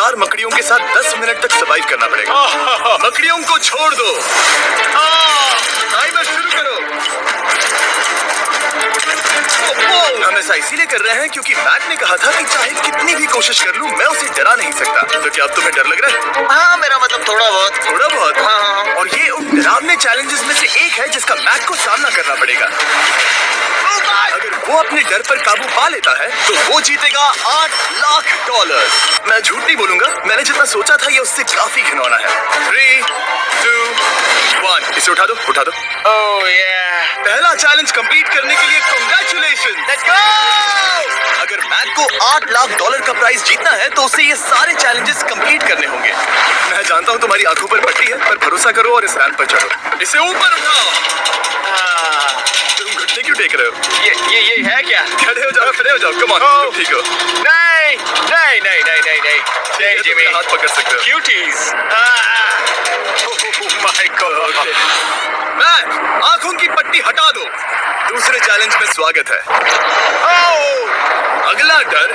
4 मकड़ियों के साथ 10 मिनट तक सर्वाइव करना पड़ेगा। मकड़ियों को छोड़ दो। टाइमर शुरू करो। हम ऐसा इसीलिए कर रहे हैं क्योंकि मैट ने कहा था कि चाहे कितनी भी कोशिश कर लूं, मैं उसे डरा नहीं सकता। तो क्या अब तुम्हें डर लग रहा है? हाँ, मेरा मतलब थोड़ा बहुत। हाँ। और ये उन डरावने चैलेंजेस में से एक है जिसका मैट को सामना करना पड़ेगा। अगर वो अपने डर पर काबू पा लेता है तो वो जीतेगा $8 लाख। मैं झूठ नहीं बोलूंगा, मैंने जितना सोचा था ये उससे काफी घिनौना है। 3, 2, 1 इसे उठा दो। ओह yeah। पहला चैलेंज कंप्लीट करने के लिए कांग्रेचुलेशन। Let's go! अगर मैट को $8 लाख का प्राइज जीतना है तो उसे ये सारे चैलेंजेस कंप्लीट करने होंगे। मैं जानता हूँ तुम्हारी आंखों पर पट्टी है, पर भरोसा करो और इस रैंप पर चढ़ो। इसे ऊपर उठाओ। तुम घुटने क्यों टेक रहे हो? ये है क्या? खड़े हो जाओ। कम ऑन, तुम ठीक हो? नहीं जिमी, हाथ पकड़ सकते हो। क्यूटीज। My God. मैट, आंखों की पट्टी हटा दो। दूसरे चैलेंज में स्वागत है। अगला डर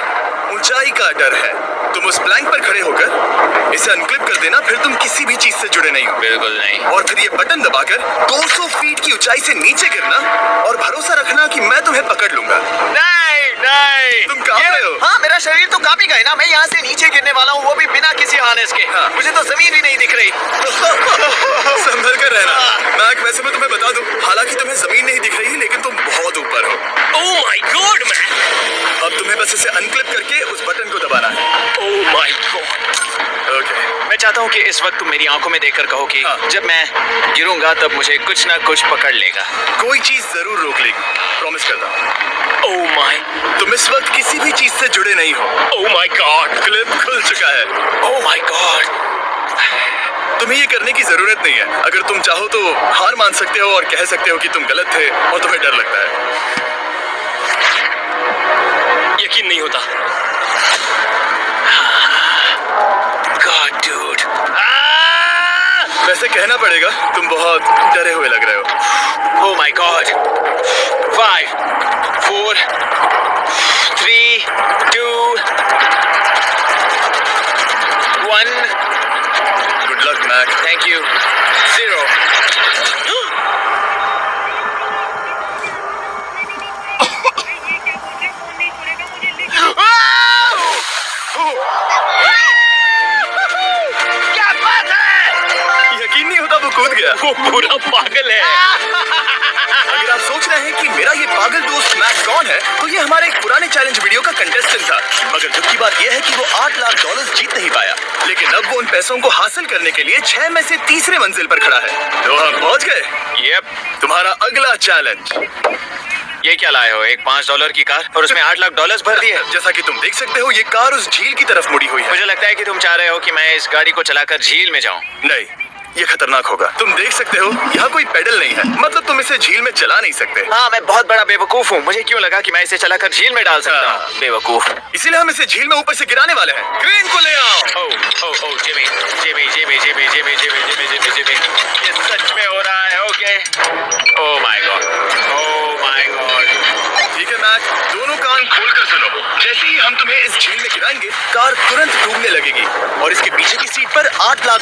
ऊंचाई का डर है। तुम उस प्लैंक पर खड़े होकर इसे अनक्लिप कर देना, फिर तुम किसी भी चीज से जुड़े नहीं हो। बिल्कुल नहीं। और फिर ये बटन दबाकर 200 फीट की ऊंचाई से नीचे गिरना और भरोसा रखना कि मैं तुम्हें पकड़ लूंगा। नहीं। तुम कहाँ गए हो? हाँ, मेरा शरीर तो काफी गए ना। मैं यहाँ से नीचे गिरने वाला हूँ, वो भी बिना किसी हार्नेस के। हाँ। मुझे तो जमीन ही नहीं दिख रही। संभल कर रहना। मैक, वैसे मैं तुम्हें बता दूं, हालांकि तुम्हें जमीन नहीं दिख रही, लेकिन तुम बहुत ऊपर हो। Oh my God man. अब तुम्हें बस इसे अनक्लिप करके उस बटन को दबाना है। ओह माय गॉड। ओके। मैं चाहता हूँ कि इस वक्त तुम मेरी आंखों में देखकर कहो कि हाँ। जब मैं गिरूंगा तब मुझे कुछ ना कुछ पकड़ लेगा। कोई चीज जरूर रोक लेगी, प्रॉमिस करता हूँ। Oh my. तुम इस वक्त किसी भी चीज से जुड़े नहीं हो। Oh my God. क्लिप खुल चुका है। ओह माय गॉड। तुम्हें ये करने की जरूरत नहीं है। अगर तुम चाहो तो हार मान सकते हो और कह सकते हो कि तुम गलत थे और तुम्हें डर लगता है। यकीन नहीं होता। God dude. वैसे कहना पड़ेगा तुम बहुत डरे हुए लग रहे हो। Oh my God. 5, 4, 3, 2, 1। Good luck Mac. Thank you. 0। क्या बात है? यकीन नहीं होता वो कूद गया। वो पूरा पागल है। अगर आप सोच रहे हैं कि मेरा ये पागल दोस्त मैक कौन है, तो ये हमारे एक पुराने चैलेंज वीडियो का कंटेस्टेंट था। मगर दुख की बात यह है कि वो $8 लाख जीत नहीं पाया, लेकिन अब वो उन पैसों को हासिल करने के लिए 6 में से तीसरे मंजिल पर खड़ा है। तो हम पहुंच गए। यप। तुम्हारा अगला चैलेंज। ये क्या लाए हो? एक $5 की कार और उसमें $8 लाख भर दिए। जैसा कि तुम देख सकते हो, ये कार उस झील की तरफ मुड़ी हुई है। मुझे लगता है कि तुम चाह रहे हो कि मैं इस गाड़ी को चलाकर झील में जाऊं। नहीं, ये खतरनाक होगा। तुम देख सकते हो यहाँ कोई पेडल नहीं है, मतलब तुम इसे झील में चला नहीं सकते। हाँ, मैं बहुत बड़ा बेवकूफ हूँ। मुझे क्यों लगा कि मैं इसे चलाकर झील में डाल सकता हाँ। हूँ? बेवकूफ। इसीलिए हम इसे झील में ऊपर से गिराने वाले हैं। क्रेन को ले आओ। ओह जिमी। ये सच में हो रहा है। ओके। Oh my God. ठीक है मैक, दोनों कान खोलकर सुनो। जैसे ही हम तुम्हें इस झील में गिराएंगे, कार तुरंत डूबने लगेगी और इसके पीछे की सीट पर $8 लाख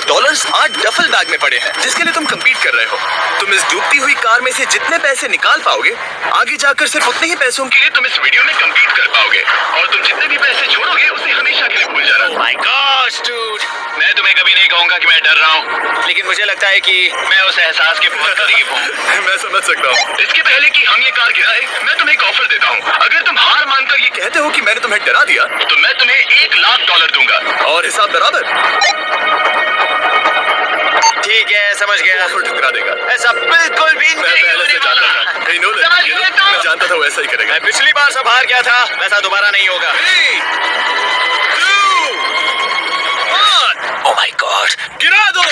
8 डफल बैग में पड़े हैं, जिसके लिए तुम कंपीट कर रहे हो। तुम इस डूबती हुई कार में से जितने पैसे निकाल पाओगे, आगे जाकर सिर्फ उतने ही पैसों के लिए तुम इस वीडियो में कंपीट कर पाओगे। और तुम जितने भी पैसे छोड़ोगे उसे हमेशा के लिए भूल जाना। ओह माय गॉड डूड। मैं तुम्हें कभी नहीं कहूंगा कि मैं डर रहा हूँ, लेकिन मुझे लगता है कि मैं उस एहसास के बहुत करीब हूँ। मैं समझ सकता हूँ। इसके पहले कि हम ये कार गिराए, मैं तुम्हें एक ऑफर देता हूँ। अगर तुम हार मानकर ये कहते हो कि मैंने तुम्हें डरा दिया, तो मैं तुम्हें $1 लाख दूंगा। और हिसाब बराबर? ठीक है, समझ गया। ऑफर ठुकरा देगा। ऐसा बिल्कुल भी मैं नहीं पहले से होने जानता वाला। था। Hey, Nolan, समझ you know, गए तुम? मैं जानता था वो ऐसा ही करेगा। मैं पिछली बार सब हार गया था, वैसा दोबारा नहीं होगा। 3, 2, 1 ओह माय गॉड। गिरा दो।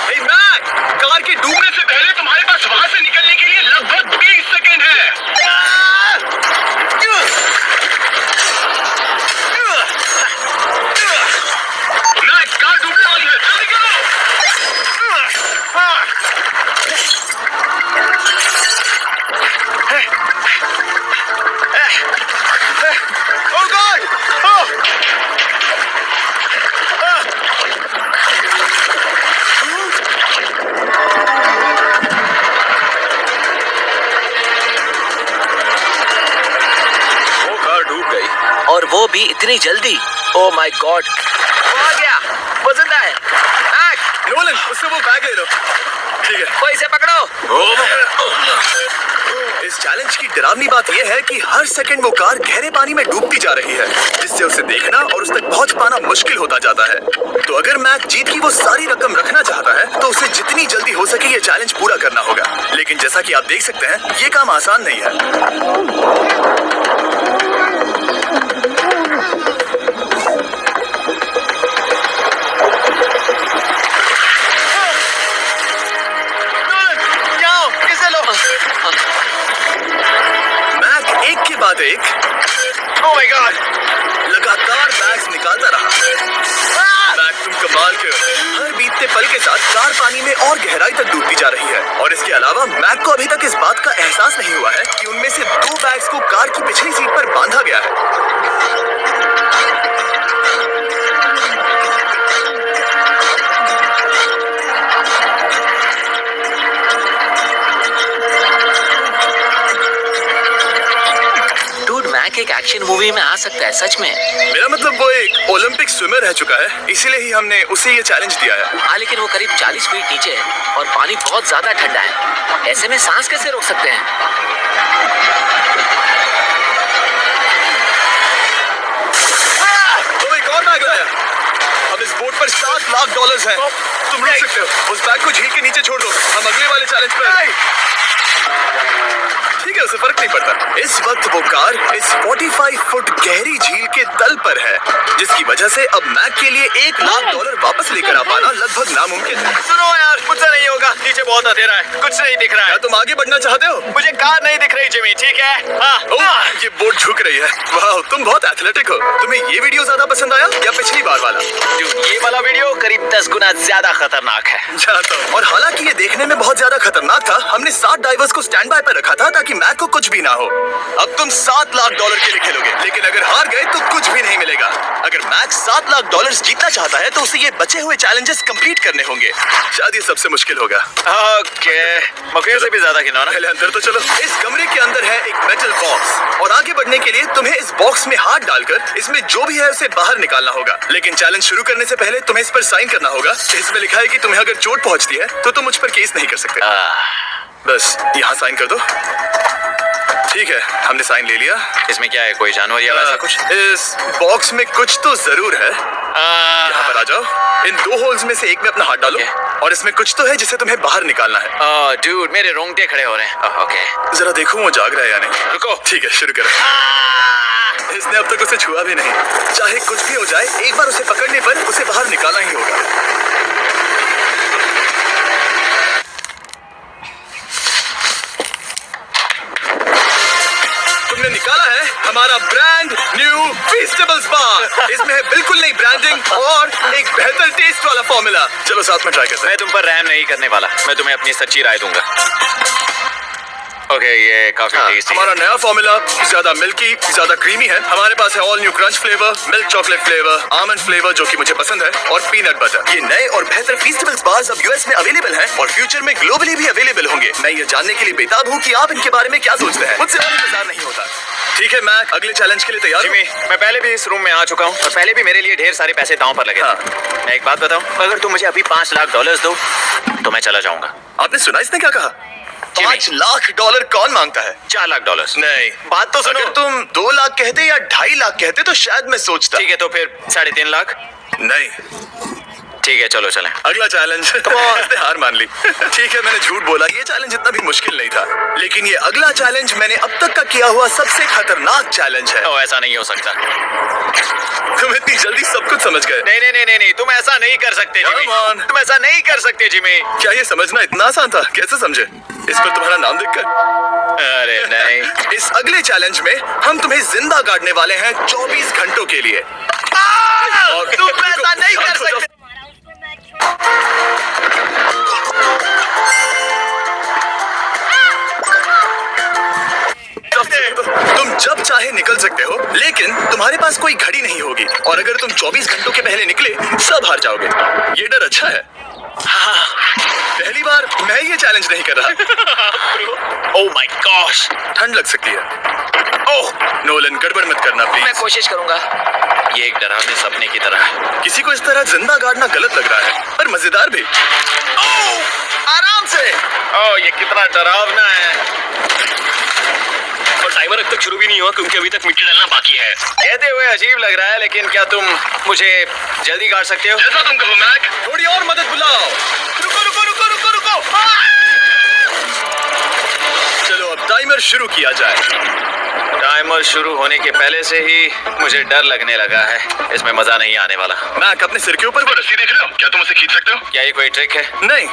Hey, Mac, कार के डूबने से पहले तुम्हारे पास वहां से निकलने के लिए लगभग 20 सेकंड है। Mac, कार डूबने वाली है, जल्दी करो। और वो भी इतनी जल्दी। ओ माय गॉड, आ गया, वो जिंदा है। नोलन, उससे वो बैग ले लो। ठीक है, कोई इसे पकड़ो। इस चैलेंज की डरावनी बात यह है कि हर सेकंड वो कार गहरे पानी में डूबती जा रही है, जिससे उसे देखना और उस तक पहुंच पाना मुश्किल होता जाता है। तो अगर मैक जीत की वो सारी रकम रखना चाहता है तो उसे जितनी जल्दी हो सके ये चैलेंज पूरा करना होगा। लेकिन जैसा कि आप देख सकते हैं, ये काम आसान नहीं है। मैक एक के बाद एक ओह माय गॉड, लगातार बैग्स निकालता रहा। मैक, तुम कमाल के हो। हर बीतते पल के साथ कार पानी में और गहराई तक डूबती जा रही है और इसके अलावा मैक को अभी तक इस बात का एहसास नहीं हुआ है कि उनमें से 2 बैग्स को कार की पिछली सीट पर बांधा गया है। डूड, मैक एक एक्शन मूवी में आ सकता है सच में। मेरा मतलब वो एक ओलंपिक स्विमर रह चुका है, इसीलिए ही हमने उसे ये चैलेंज दिया है। हाँ, लेकिन वो करीब 40 फीट नीचे है और पानी बहुत ज्यादा ठंडा है। ऐसे में सांस कैसे रोक सकते हैं? तो एक और बैग लाया। अब इस बोट पर $7 लाख हैं। तुम रुक सकते हो। उस बैग को झील के नीचे छोड़ दो। हम अगले वाले चैलेंज पर। ठीक है, उसे फर्क नहीं पड़ता। इस वक्त वो कार इस 45 फुट गहरी झील के तल पर है, जिसकी वजह से अब मैक के लिए $1 लाख वापस लेकर आ पाना लगभग नामुमकिन है। सुनो यार, मुझसे नहीं होगा। नीचे बहुत अंधेरा है, कुछ नहीं दिख रहा है। क्या तुम आगे बढ़ना चाहते हो? मुझे कार नहीं दिख रही जिमी, ठीक है? हाँ, ये बोट झुक रही है। वाह, तुम बहुत एथलेटिक हो। तुम्हें ये वीडियो ज्यादा पसंद आया या पिछली बार वाला? ये वाला वीडियो करीब 10 गुना ज्यादा खतरनाक है। जानता हूं। और हालांकि ये देखने में बहुत ज्यादा खतरनाक था, हमने 7 डाइवर्स को स्टैंड बाय पर रखा था ताकि मैक को कुछ भी ना हो। अब तुम $7 लाख के लिए खेलोगे, लेकिन अगर हार गए तो कुछ भी नहीं मिलेगा। अगर मैक $7 लाख जीतना चाहता है तो उसे ये बचे हुए चैलेंजेस कंप्लीट करने होंगे। शायद ये सबसे मुश्किल होगा। ओके, मकड़ियों से भी ज्यादा खिलौना। पहले अंदर तो चलो। इस कमरे के अंदर है एक मेटल बॉक्स और आगे बढ़ने के लिए तुम्हें इस बॉक्स में हाथ डालकर इसमें जो भी है उसे बाहर निकालना होगा। लेकिन चैलेंज शुरू करने से पहले तुम्हें इस पर साइन करना होगा। इसमें लिखा है कि तुम्हें अगर चोट पहुंचती है तो तुम मुझ पर केस नहीं कर सकते। बस यहाँ साइन कर दो। ठीक है, हमने साइन ले लिया। इसमें क्या है, कोई जानवर या वैसा कुछ? इस बॉक्स में कुछ तो जरूर है। यहाँ पर आ जाओ। इन 2 होल्स में से एक में अपना हाथ डालो और इसमें कुछ तो है जिसे तुम्हें बाहर निकालना है। डूड, मेरे रोंगटे खड़े हो रहे हैं। ओके, जरा देखो वो जाग रहा है या नहीं। रुको। ठीक है, शुरू करो। इसने अब तक उसे छुआ भी नहीं। चाहे कुछ भी हो जाए, एक बार उसे पकड़ने पर उसे बाहर निकालना ही होगा। तुमने निकाला है हमारा ब्रांड न्यू फीस्टेबल्स बार। इसमें है बिल्कुल नई ब्रांडिंग और एक बेहतर टेस्ट वाला फॉर्मूला। चलो साथ में ट्राई करते हैं। मैं तुम पर रहम नहीं करने वाला। मैं तुम्हें अपनी सच्ची राय दूंगा। ओके, ये काफी टेस्टी है। हमारा नया फॉर्मूला ज्यादा मिल्की, ज्यादा क्रीमी है। हमारे पास है all new crunch flavour, milk chocolate flavour, almond flavour जो कि मुझे पसंद है, और पीनट बटर। ये नए और बेहतर फीस्टेबल्स बार्स अब यूएस में अवेलेबल हैं और फ्यूचर में ग्लोबली भी अवेलेबल होंगे। मैं ये जानने के लिए बेताब हूँ कि आप इनके बारे में क्या सोचते हैं। मुझसे और इंतजार नहीं होता। ठीक है मैक, अगले चैलेंज के लिए तैयार हो? जिमी, मैं पहले भी इस रूम में आ चुका हूँ और पहले भी मेरे लिए ढेर सारे पैसे दांव पर लगे थे। हाँ। मैं एक बात बताऊँ, अगर तुम मुझे अभी $5 लाख दो तो मैं चला जाऊंगा। आपने सुना इसने क्या कहा? जिमी। $5 लाख कौन मांगता है? $4 लाख। नहीं, बात तो सुनो। अगर तुम 2 लाख कहते या 2.5 लाख कहते तो शायद मैं सोचता। ठीक है, तो फिर 3.5 लाख। नहीं, ठीक है, चलो चलें। अगला चैलेंज। इसने हार मान ली। ठीक है, मैंने झूठ बोला। ये चैलेंज इतना भी मुश्किल नहीं था, लेकिन ये अगला चैलेंज मैंने अब तक का किया हुआ सबसे खतरनाक चैलेंज है। ओ, ऐसा नहीं हो सकता। तुम इतनी जल्दी सब कुछ समझ गए। नहीं नहीं नहीं नहीं नहीं, तुम ऐसा नहीं कर सकते जिमी। Come on. तुम ऐसा नहीं कर सकते जिमी। क्या ये समझना इतना आसान था? कैसे समझे? इस पर तुम्हारा नाम देखकर? अरे नहीं। इस अगले चैलेंज में हम तुम्हें जिंदा गाड़ने वाले हैं 24 घंटों के लिए। तुम ऐसा नहीं कर सकते। तुम जब चाहे निकल सकते हो, लेकिन तुम्हारे पास कोई घड़ी नहीं होगी और अगर तुम 24 घंटों के पहले निकले सब हार जाओगे। ये डर अच्छा है। हाँ, पहली बार मैं ये चैलेंज नहीं कर रहा। ओह माय गॉश, ठंड लग सकती है। ओह नोलन, गड़बड़ मत करना मैं प्लीज। कोशिश करूंगा। ये एक डरावने सपने की तरह है। किसी को इस तरह जिंदा गाड़ना गलत लग रहा है, पर मजेदार भी। ओह, आराम से। ओह, ये कितना डरावना है। और टाइमर अब तक शुरू भी नहीं हुआ क्योंकि अभी तक मिट्टी डालना बाकी है। कहते हुए अजीब लग रहा है, लेकिन क्या तुम मुझे जल्दी काट सकते हो? जैसा तुम कहो मैक। थोड़ी और मदद बुलाओ। रुको रुको रुको रुको रुको। चलो अब टाइमर शुरू किया जाए। टाइमर शुरू होने के पहले से ही मुझे डर लगने लगा है। इसमें मजा नहीं आने वाला। मैक, अपने सिर के ऊपर वो रस्सी देख रहे हो? क्या तुम उसे खींच सकते हो? क्या ये कोई ट्रिक है? नहीं।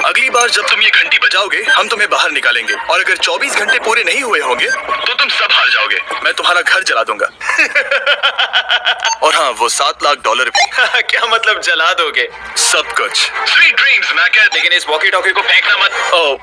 अगली बार जब तुम ये घंटी बजाओगे, हम तुम्हें बाहर निकालेंगे, और अगर 24 घंटे पूरे नहीं हुए होंगे तो तुम सब हार जाओगे। मैं तुम्हारा घर जला दूंगा। और हाँ, वो $7 लाख भी। क्या मतलब जला दोगे? सब कुछ। Sweet dreams Mac. लेकिन इस वॉकी टॉकी को फेंकना मत। ओह,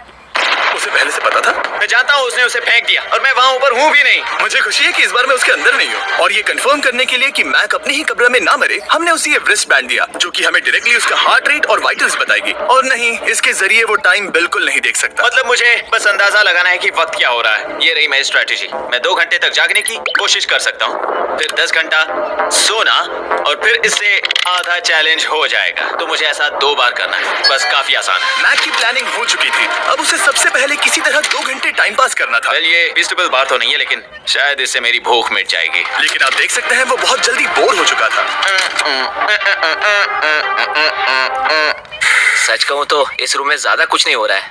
उसे पहले से पता था? मैं जानता हूँ उसने उसे फेंक दिया, और मैं वहाँ ऊपर हूँ भी नहीं। मुझे खुशी है कि इस बार मैं उसके अंदर नहीं हूँ। और ये कंफर्म करने के लिए कि मैक अपने ही कब्र में ना मरे, हमने उसे ये रिस्ट बैंड दिया, जो कि हमें डायरेक्टली उसका हार्ट रेट और वाइटल्स बताएगी। और नहीं, इसके जरिए वो टाइम बिल्कुल नहीं देख सकता। मतलब मुझे बस अंदाजा लगाना है कि वक्त क्या हो रहा है। ये रही मेरी स्ट्रेटेजी। मैं 2 घंटे तक जागने की कोशिश कर सकता हूँ, फिर 10 घंटा सोना, और फिर इससे आधा चैलेंज हो जाएगा। तो मुझे ऐसा 2 बार करना है। बस काफी आसान है। मैक की प्लानिंग हो चुकी थी, अब उसे सबसे पहले किसी तरह 2 घंटे टाइम पास करना था। वेल, ये फीस्टेबल बार तो नहीं है, लेकिन शायद इससे मेरी भूख मिट जाएगी। लेकिन आप देख सकते हैं वो बहुत जल्दी बोर हो चुका था। सच कहूँ तो इस रूम में ज्यादा कुछ नहीं हो रहा है।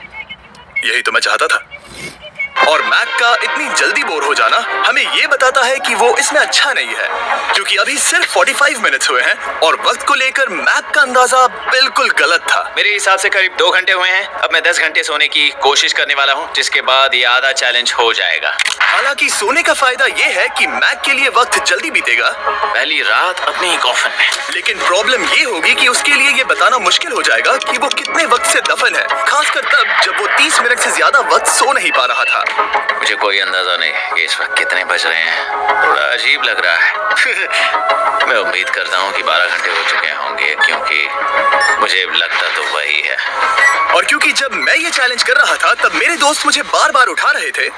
यही तो मैं चाहता था। और मैक का इतनी जल्दी बोर हो जाना हमें ये बताता है कि वो इसमें अच्छा नहीं है, क्योंकि अभी सिर्फ 45 मिनट्स हुए हैं और वक्त को लेकर मैक का अंदाजा बिल्कुल गलत था। मेरे हिसाब से करीब 2 घंटे हुए हैं। अब मैं 10 घंटे सोने की कोशिश करने वाला हूँ, जिसके बाद ये आधा चैलेंज हो जाएगा। हालांकि सोने का फायदा ये है कि मैक के लिए वक्त जल्दी बीतेगा, पहली रात अपनी ही कॉफिन में। लेकिन प्रॉब्लम ये होगी कि उसके लिए ये बताना मुश्किल हो जाएगा कि वो कितने वक्त से दफन है, खासकर तब जब वो 30 मिनट से ज्यादा वक्त सो नहीं पा रहा था। मुझे कोई अंदाजा नहीं कि इस वक्त कितने बज रहे हैं। थोड़ा अजीब लग रहा है। मैं उम्मीद करता हूँ कि 12 घंटे हो चुके होंगे, क्योंकि मुझे लगता तो वही है। और क्योंकि जब मैं ये चैलेंज कर रहा था तब मेरे दोस्त मुझे बार बार उठा रहे थे।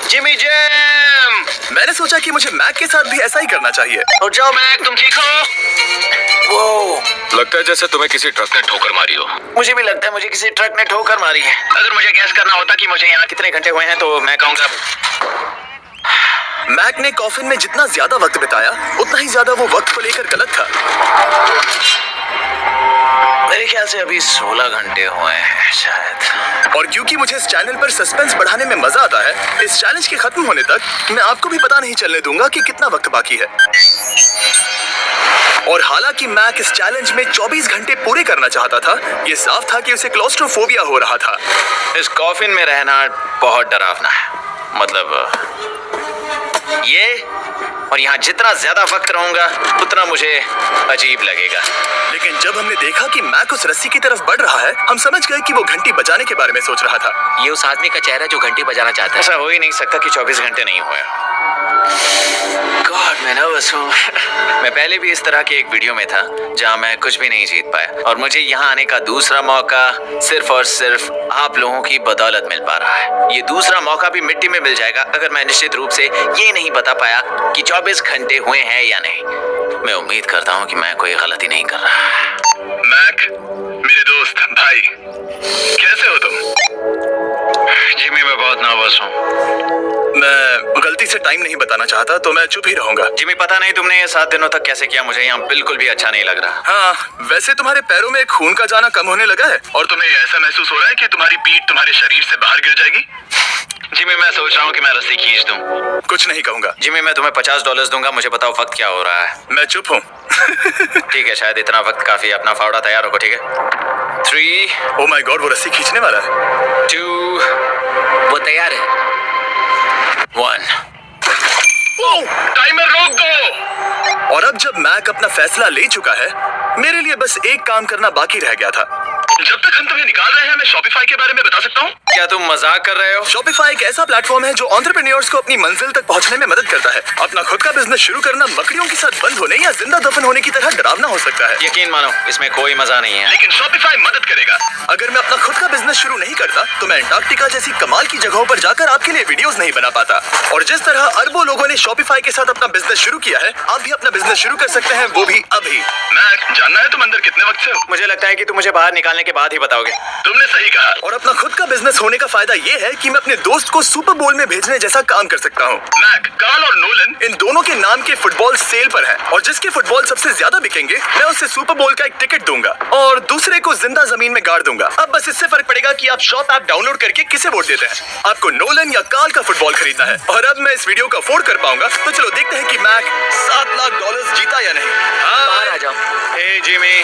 Jimmy jam! मैंने सोचा कि मुझे मैक के साथ भी ऐसा ही करना चाहिए। उठ जाओ मैक, तुम ठीक हो? वो लगता है जैसे तुम्हें किसी ट्रक ने ठोकर मारी हो। मुझे भी लगता है मुझे किसी ट्रक ने ठोकर मारी है। अगर मुझे गैस करना होता कि मुझे यहाँ कितने घंटे हुए हैं, तो मैं कहूँगा मैक ने कॉफिन में जितना ज्यादा वक्त बिताया, उतना ही ज्यादा वो वक्त को लेकर गलत था। मेरे ख्याल से अभी 16 घंटे हुए हैं शायद। और क्योंकि मुझे इस चैनल पर सस्पेंस बढ़ाने में मजा आता है, इस चैलेंज के खत्म होने तक मैं आपको भी पता नहीं चलने दूंगा कि कितना वक्त बाकी है। और हालांकि मैक इस चैलेंज में 24 घंटे पूरे करना चाहता था, ये साफ था कि उसे क्लॉस्ट्रोफोबिया हो रहा था। इस कॉफिन में रहना बहुत डरावना है। मतलब ये, और यहाँ जितना ज्यादा वक्त रहूंगा उतना मुझे अजीब लगेगा। लेकिन जब हमने देखा कि मैक उस रस्सी की तरफ बढ़ रहा है, हम समझ गए कि वो घंटी बजाने के बारे में सोच रहा था। ये उस आदमी का चेहरा जो घंटी बजाना चाहता है। ऐसा हो ही नहीं सकता कि 24 घंटे नहीं हुए। गॉड, मैं नर्वस हूँ। मैं पहले भी इस तरह के एक वीडियो में था जहाँ मैं कुछ भी नहीं जीत पाया, और मुझे यहाँ आने का दूसरा मौका सिर्फ और सिर्फ आप लोगों की बदौलत मिल पा रहा है। ये दूसरा मौका भी मिट्टी में मिल जाएगा अगर मैं निश्चित रूप से ये नहीं बता पाया कि 24 घंटे हुए हैं या नहीं। मैं उम्मीद करता हूँ कि मैं कोई गलती नहीं कर रहा। मैक, मेरे दोस्त भाई, कैसे हो तुम? जिमी, मैं बहुत नर्वस हूँ। मैं गलती से टाइम नहीं बताना चाहता, तो मैं चुप ही रहूंगा। जिमी, पता नहीं तुमने ये 7 दिनों तक कैसे किया, मुझे यहाँ बिल्कुल भी अच्छा नहीं लग रहा। हाँ, वैसे तुम्हारे पैरों में खून का जाना कम होने लगा है, और तुम्हें ऐसा महसूस हो रहा है कि तुम्हारी पीठ तुम्हारे शरीर से बाहर गिर जाएगी। जिमी, मैं सोच रहा हूँ कि मैं रस्सी खींच दूँ। कुछ नहीं कहूंगा। जिमी, मैं तुम्हें $50 दूंगा, मुझे बताओ वक्त क्या हो रहा है। मैं चुप हूँ। ठीक है, शायद इतना वक्त काफी। अपना फावड़ा तैयार रखो, ठीक है? 3, ओ माय गॉड, वो रस्सी खींचने वाला है। 2, वो तैयार है। 1। टाइमर रोक दो। और अब जब मैक अपना फैसला ले चुका है, मेरे लिए बस एक काम करना बाकी रह गया था। जब तक हम तुम्हें निकाल रहे हैं, मैं शॉपिफाई के बारे में बता सकता हूँ। क्या तुम मजाक कर रहे हो? शॉपिफाई एक ऐसा प्लेटफॉर्म है जो एंटरप्रेन्योर्स को अपनी मंजिल तक पहुंचने में मदद करता है। अपना खुद का बिजनेस शुरू करना मकड़ियों के साथ बंद होने या जिंदा दफन होने की तरह डरावना हो सकता है, यकीन मानो इसमें कोई मजा नहीं है। लेकिन शॉपिफाई मदद करेगा। अगर मैं अपना खुद का बिजनेस शुरू नहीं करता तो मैं अंटार्कटिका जैसी कमाल की जगहों पर जाकर आपके लिए वीडियोस नहीं बना पाता। और जिस तरह अरबों लोगों ने शॉपिफाई के साथ अपना बिजनेस शुरू किया है, आप भी अपना बिजनेस शुरू कर सकते हैं, वो भी अभी। मैक, जानना है तुम अंदर कितने वक्त से हो? मुझे लगता है कि तुम मुझे बाहर निकालने के बाद ही बताओगे। तुमने सही कहा। और अपना खुद का बिजनेस होने का फायदा ये है कि मैं अपने दोस्त को सुपर बोल में भेजने जैसा काम कर सकता हूँ। मैक, कार्ल और नोलन इन दोनों के नाम के फुटबॉल सेल पर है, और जिसके फुटबॉल सबसे ज्यादा बिकेंगे मैं उसे सुपर बोल का एक टिकट दूंगा और दूसरे को जिंदा जमीन में गाड़ दूंगा। अब बस इससे फर्क पड़ेगा कि आप शॉप ऐप डाउनलोड करके किसे वोट देते हैं। आपको नोलन या कार्ल का फुटबॉल खरीदना है। और अब मैं इस वीडियो को अफोर्ड कर पाऊंगा, तो चलो देखते हैं कि मैक $7 लाख जीता या नहीं। बाहर आ जाओ। हे जिमी,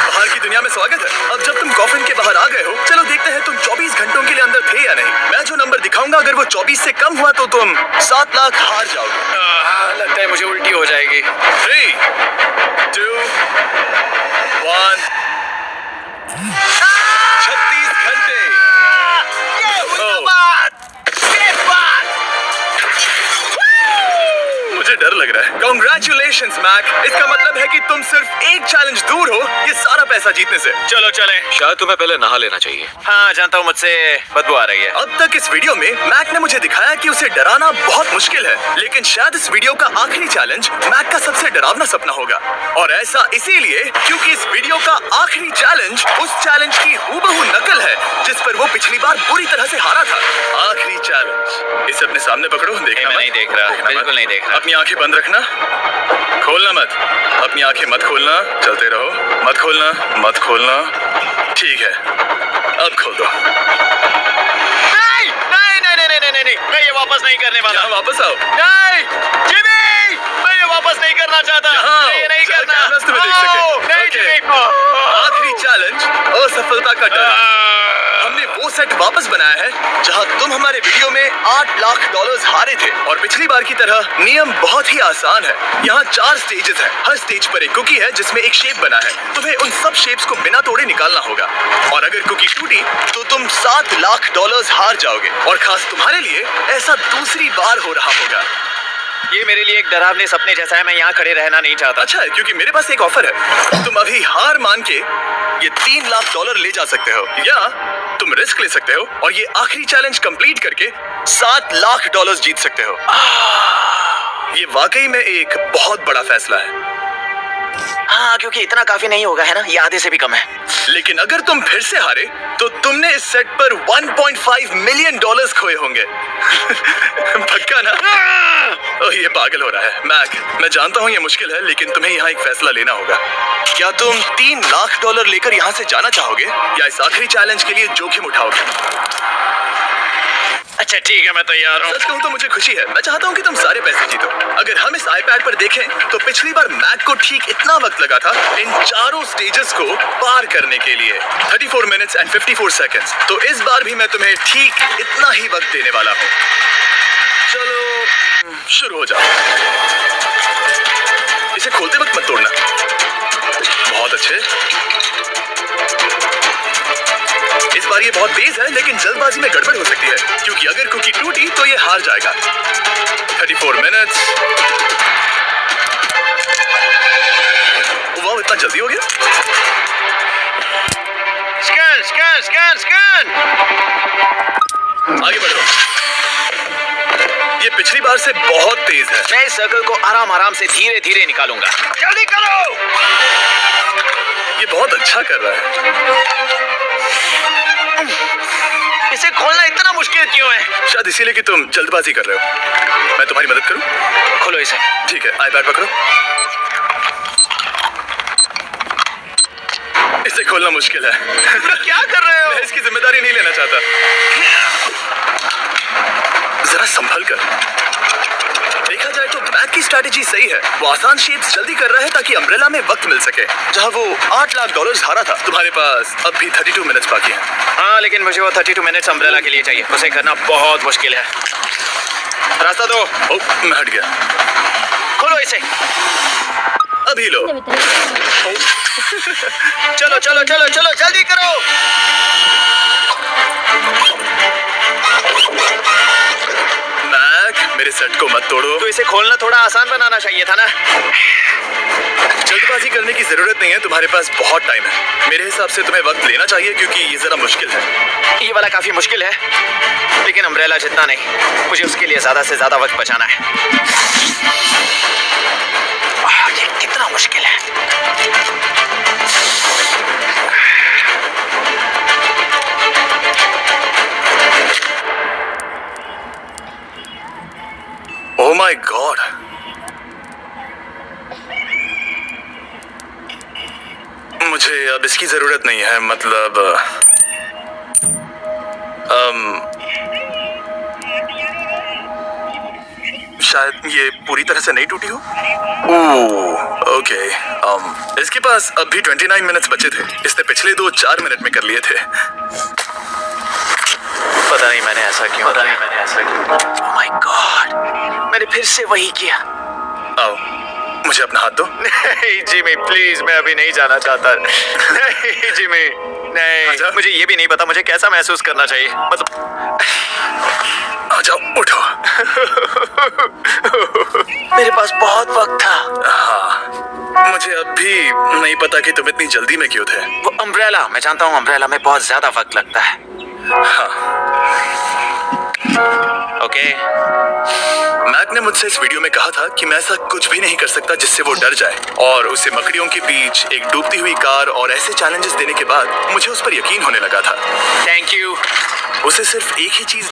बाहर की दुनिया में स्वागत है। अब जब तुम कॉफिन के बाहर आ गए हो, चलो देखते हैं तुम 24 घंटों के लिए अंदर थे या नहीं। मैं जो नंबर दिखाऊंगा, अगर वो 24 से कम हुआ तो तुम 7 लाख हार जाओगे। लगता है मुझे उल्टी हो जाएगी। 3, 2, 1। 36 घंटे। मुझे डर लग रहा है। Congratulations, Mac. इसका मतलब है कि तुम सिर्फ एक चैलेंज दूर हो ये सारा पैसा जीतने से। चलो चले। शायद तुम्हें पहले नहा लेना चाहिए। हाँ जानता हूँ, मुझसे बदबू आ रही है। अब तक इस वीडियो में मैक ने मुझे दिखाया कि उसे डराना बहुत मुश्किल है, लेकिन शायद इस वीडियो का आखिरी चैलेंज मैक का सबसे डरावना सपना होगा। और ऐसा इसीलिए क्योंकि इस वीडियो का आखिरी चैलेंज उस चैलेंज की हूबहू नकल है जिस पर वो पिछली बार बुरी तरह से हारा था। आखिरी चैलेंज। इसे अपने सामने पकड़ो। देखना मैं नहीं देख रहा, बिल्कुल नहीं देख रहा। अपनी आंखें बंद रखना, खोलना मत। अपनी आंखें मत खोलना, चलते रहो। मत खोलना, मत खोलना। ठीक है, अब खोल दो। नहीं नहीं नहीं नहीं नहीं नहीं, मैं ये वापस नहीं करने वाला। यहाँ वापस आओ। नहीं जिमी, मैं ये वापस नहीं करना चाहता। यहाँ मैं ये नहीं जहाँ करना। कैमरास तुम्हें देख सके। नहीं ओके। जिमी। आखिरी चैलेंज असफलता का डर। हमने वो सेट वापस बनाया है जहां तुम हमारे वीडियो में $8 लाख हारे थे, और पिछली बार की तरह नियम बहुत ही आसान है। यहाँ 4 स्टेजेस हैं। हर स्टेज पर एक कुकी है जिसमें एक शेप बना है। तुम्हें उन सब शेप्स को बिना तोड़े निकालना होगा, और अगर कुकी टूटी तो तुम $7 लाख हार जाओगे। और खास तुम्हारे लिए ऐसा दूसरी बार हो रहा होगा। ये मेरे लिए एक डरावने सपने जैसा है। मैं यहाँ खड़े रहना नहीं चाहता। अच्छा है, क्योंकि मेरे पास एक ऑफर है। तुम अभी हार मान के ये $3 लाख ले जा सकते हो, या तुम रिस्क ले सकते हो और ये आखिरी चैलेंज कंप्लीट करके $7 लाख जीत सकते हो। ये वाकई में एक बहुत बड़ा फैसला है। हाँ, क्योंकि इतना काफी नहीं होगा, है ना? ये आधे से भी कम है। लेकिन अगर तुम फिर से हारे तो तुमने इस सेट पर $1.5 मिलियन खोए होंगे। पक्का ना? ओह, ये पागल हो रहा है। मैक, मैं जानता हूँ ये मुश्किल है, लेकिन तुम्हें यहाँ एक फैसला लेना होगा। क्या तुम $3 लाख लेकर यहाँ से जाना चाहोगे, या इस आखिरी चैलेंज के लिए जोखिम उठाओगे? अच्छा ठीक है, मैं तैयार हूँ। सच कहूँ तो मुझे खुशी है। मैं चाहता हूँ कि तुम सारे पैसे जीतो। अगर हम इस आईपैड पर देखें तो पिछली बार मैक को ठीक इतना वक्त लगा था इन चारों स्टेजेस को पार करने के लिए, 34 मिनट्स एंड 54 सेकंड्स। तो इस बार भी मैं तुम्हें ठीक इतना ही वक्त देने वाला हूँ। चलो शुरू हो जाओ। इसे खोलते वक्त मत तोड़ना। बहुत अच्छे। इस बार ये बहुत तेज है, लेकिन जल्दबाजी में गड़बड़ हो सकती है, क्योंकि अगर कुकी टूटी तो ये हार जाएगा। 34 मिनट्स। वाह, इतना जल्दी हो गया। Scan scan scan scan. आगे बढ़ो। ये पिछली बार से बहुत तेज है। मैं इस सर्कल को आराम आराम से धीरे धीरे निकालूंगा। जल्दी करो। ये बहुत अच्छा कर रहा है। इसे खोलना इतना मुश्किल क्यों है? शायद इसीलिए कि तुम जल्दबाजी कर रहे हो। मैं तुम्हारी मदद करूं? खोलो इसे। ठीक है, आईपैड पकड़ो। इसे खोलना मुश्किल है। क्या कर रहे हो? मैं इसकी जिम्मेदारी नहीं लेना चाहता। जरा संभल कर। देखा जाए तो मैक की स्ट्रैटेजी सही है। वो आसान शेप्स जल्दी कर रहा है ताकि अम्ब्रेला में वक्त मिल सके। जहां वो $8 लाख हारा था, तुम्हारे पास अब भी 32 मिनट्स बाकी हैं। हाँ, लेकिन मुझे वो 32 मिनट्स अम्ब्रेला के लिए चाहिए। उसे करना बहुत मुश्किल है। रास्ता दो। ओह, मैं हट गया। खोलो इसे। अभी लो। ओह, चलो चलो चलो चलो जल्दी करो। मैक, मेरे सेट को मत तोड़ो। तो इसे खोलना थोड़ा आसान बनाना चाहिए था ना। जल्दबाजी करने की जरूरत नहीं है, तुम्हारे पास बहुत टाइम है। मेरे हिसाब से तुम्हें वक्त लेना चाहिए क्योंकि ये जरा मुश्किल है। ये वाला काफी मुश्किल है, लेकिन अम्ब्रेला जितना नहीं। मुझे उसके लिए ज्यादा से ज्यादा वक्त बचाना है। ये कितना मुश्किल है। ओह माय गॉड, मुझे अब इसकी जरूरत नहीं है। मतलब शायद ये पूरी तरह से नहीं टूटी हो। ओके, इसके पास अब भी 29 मिनट्स बचे थे। इसने पिछले 4 मिनट में कर लिए थे। पता नहीं मैंने ऐसा क्यों किया। ओह माय गॉड, मैंने फिर से वही किया। आओ, मुझे अपना हाथ दो। नहीं जिमी प्लीज, मैं अभी नहीं जाना चाहता। नहीं जिमी, नहीं। आजा। मुझे ये भी नहीं पता मुझे कैसा महसूस करना चाहिए। मतलब आ जाओ, उठो। मेरे पास बहुत वक्त था। हाँ, मुझे अब भी नहीं पता कि तुम इतनी जल्दी में क्यों थे। वो अम्ब्रेला, मैं जानता हूँ अम्ब्रेला में बहुत ज्यादा वक्त लगता है। ओके। मैक ने मुझसे इस वीडियो में कहा था कि मैं ऐसा कुछ भी नहीं कर सकता जिससे वो डर जाए, और उसे मकड़ियों के बीच एक डूबती हुई कार और ऐसे चैलेंजेस देने के बाद मुझे उस पर यकीन होने लगा था। Thank you. उसे सिर्फ एक ही चीज